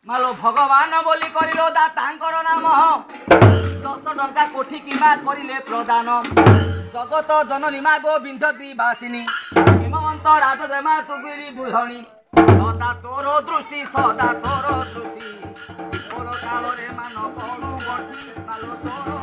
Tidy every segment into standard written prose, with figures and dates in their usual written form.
ମାଲୋ ଭଗବାନ ବୋଲି କରିଲ ଦାତାଙ୍କର ନାମ 10 ଟଙ୍କା କୋଠି କିମ୍ବା କରିଲେ ପ୍ରଦାନ ଜଗତ ଜନନୀ ମା ଗୋବିନ୍ଦ ଦିବାସିନୀ ହିମନ୍ତ ରାଜଦେମା ତୁଗିରି ବୁଢ଼ଣୀ ସଦା ତୋର ଦୃଷ୍ଟି ସଦା ତୋର ଦୃଷ୍ଟି ତୋର କାଳରେ ମାନ କଣୁ ବଟି ମାଲୋ ତୋର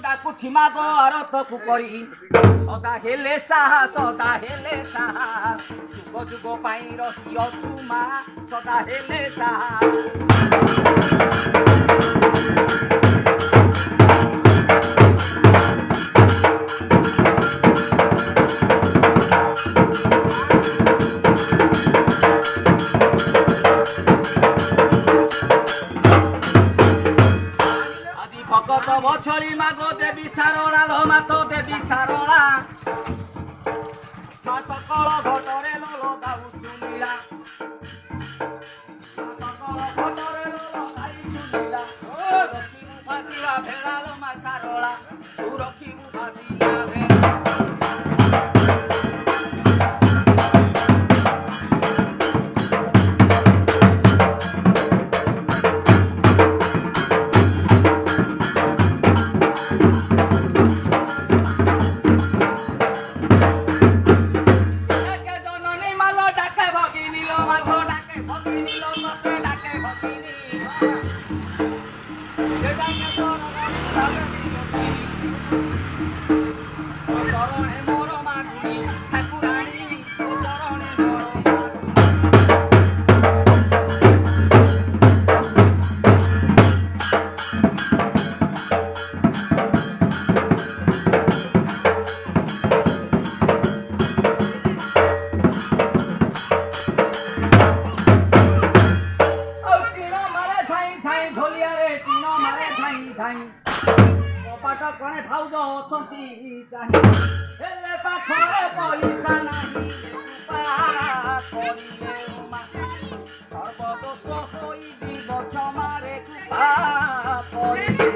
ডাকুছি মাগ আরতকু করি সদা হেলে সাহা যুগ যুগ পাই রহি অছু মা সদা হেলে সাহা বছরি মাগো দেবী সারলা লো মাতো দেবী সারলা সকল ঘটরে লোলো গাউ চুনিলা সকল ঘটরে লোলো গাই চুনিলা ও রখিবু ফাসিলা ভেড়া লো মা সারলা তু রখিবু ফাসিলা ভেড়া কপাট কণে ভাউজ অছন্তি চাহি হেলে পাখরে পইসা নাহি করিলে মা সর্বদোষ হইবি বক্ষমারে কৃপা করিলে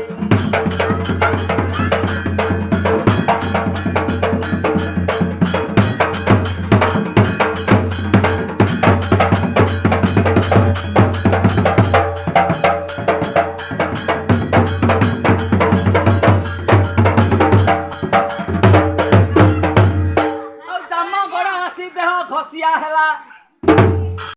ঘষিয়া হেলা